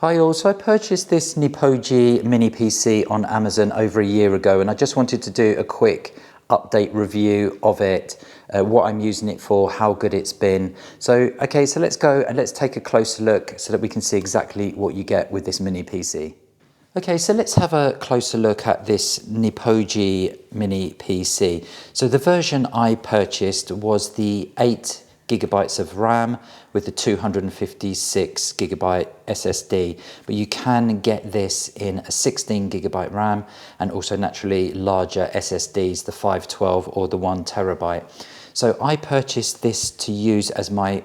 Hi all, so I purchased this NiPoGi Mini PC on Amazon over a year ago, and I just wanted to do a quick update review of it, what I'm using it for, how good it's been. So let's go and let's take a closer look so that we can see exactly what you get with this Mini PC. Okay, so let's have a closer look at this NiPoGi Mini PC. So the version I purchased was the 8 GB of RAM with the 256 GB SSD, but you can get this in a 16 GB RAM and also naturally larger SSDs, the 512 or the 1 TB. So I purchased this to use as my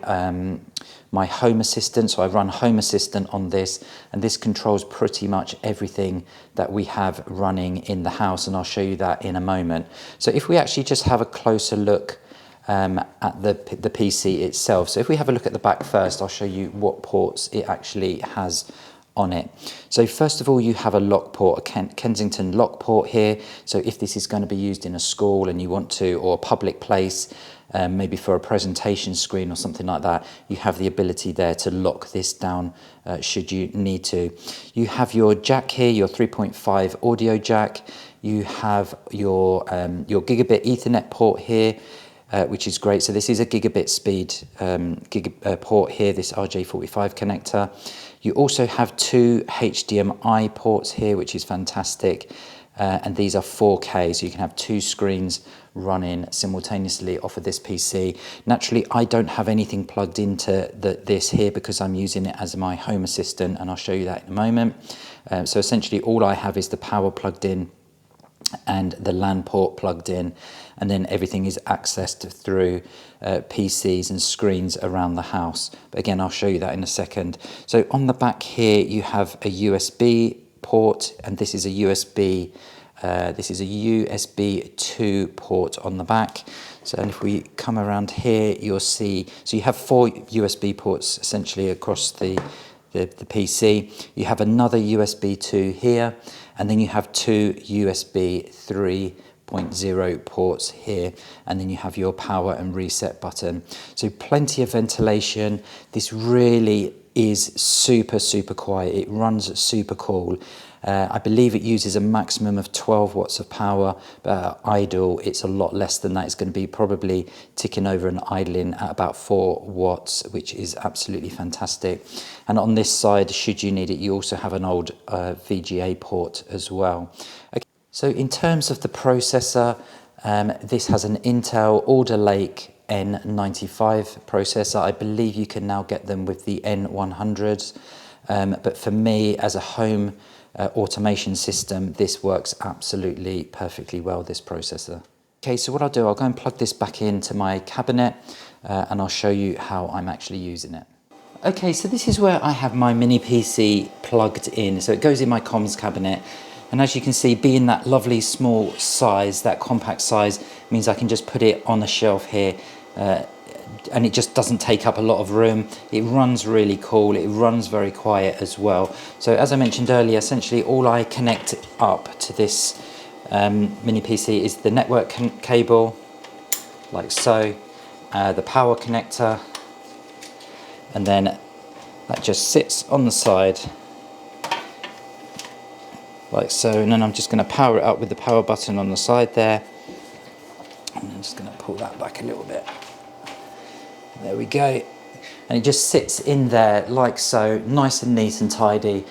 my Home Assistant. So I run Home Assistant on this, and this controls pretty much everything that we have running in the house, and I'll show you that in a moment. So if we actually just have a closer look at the PC itself. So if we have a look at the back first, I'll show you what ports it actually has on it. So first of all, you have a lock port, a Kensington lock port here. So if this is going to be used in a school and you want to, or a public place, maybe for a presentation screen or something like that, you have the ability there to lock this down should you need to. You have your jack here, your 3.5 audio jack. You have your gigabit Ethernet port here, which is great. So this is a gigabit speed port here, this RJ45 connector. You also have 2 HDMI ports here, which is fantastic. And these are 4K, so you can have 2 screens running simultaneously off of this PC. Naturally, I don't have anything plugged into this here because I'm using it as my Home Assistant, and I'll show you that in a moment. So essentially all I have is the power plugged in and the LAN port plugged in, and then everything is accessed through PCs and screens around the house. But again, I'll show you that in a second. So on the back here, you have a USB port, and this is a USB 2 port on the back. So, and if we come around here, you'll see, so you have 4 USB ports essentially across the PC. You have another USB 2 here, and then you have 2 USB 3.0 ports here, and then you have your power and reset button. So plenty of ventilation. This really is super quiet. It runs super cool. I believe it uses a maximum of 12 watts of power, but idle it's a lot less than that. It's going to be probably ticking over and idling at about 4 watts, which is absolutely fantastic. And on this side, should you need it, you also have an old VGA port as well. Okay. So in terms of the processor, this has an Intel Alder Lake N95 processor. I believe you can now get them with the N100s, but for me as a home automation system, this works absolutely perfectly well, this processor. Okay, so what I'll do, I'll go and plug this back into my cabinet and I'll show you how I'm actually using it. Okay, so this is where I have my Mini PC plugged in. So it goes in my comms cabinet. And as you can see, being that lovely small size, that compact size, means I can just put it on a shelf here, and it just doesn't take up a lot of room. It runs really cool. It runs very quiet as well. So as I mentioned earlier, essentially all I connect up to this Mini PC is the network cable, like so, the power connector, and then that just sits on the side like so, and then I'm just going to power it up with the power button on the side there. And I'm just going to pull that back a little bit. There we go. And it just sits in there like so, nice and neat and tidy.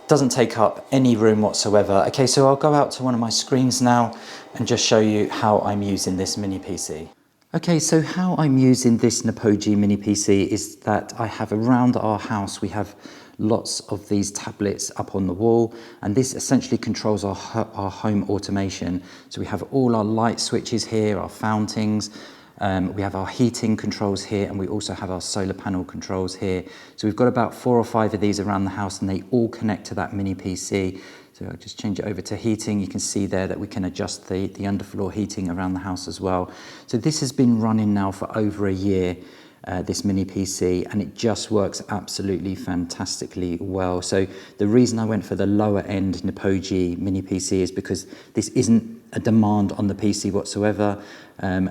Doesn't take up any room whatsoever. Okay, so I'll go out to one of my screens now and just show you how I'm using this Mini PC. Okay, so how I'm using this NiPoGi Mini PC is that I have around our house, we have lots of these tablets up on the wall, and this essentially controls our home automation. So we have all our light switches here, our fountings, we have our heating controls here, and we also have our solar panel controls here. So we've got about 4 or 5 of these around the house, and they all connect to that Mini PC. So I'll just change it over to heating. You can see there that we can adjust the underfloor heating around the house as well. So this has been running now for over a year. this mini PC, and it just works absolutely fantastically well. So the reason I went for the lower end NiPoGi Mini PC is because this isn't a demand on the PC whatsoever.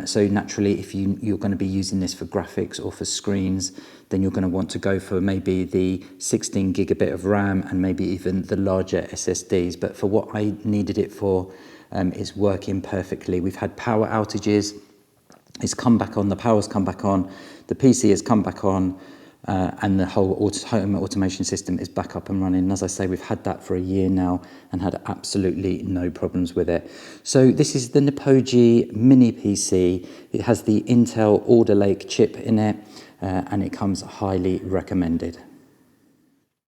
So naturally, if you're going to be using this for graphics or for screens, then you're going to want to go for maybe the 16 gigabit of RAM and maybe even the larger SSDs. But for what I needed it for, it's working perfectly. We've had power outages. It's come back on, the power's come back on, the PC has come back on, and the whole home automation system is back up and running. And as I say, we've had that for a year now and had absolutely no problems with it. So this is the NiPoGi Mini PC. It has the Intel Alder Lake chip in it, and it comes highly recommended.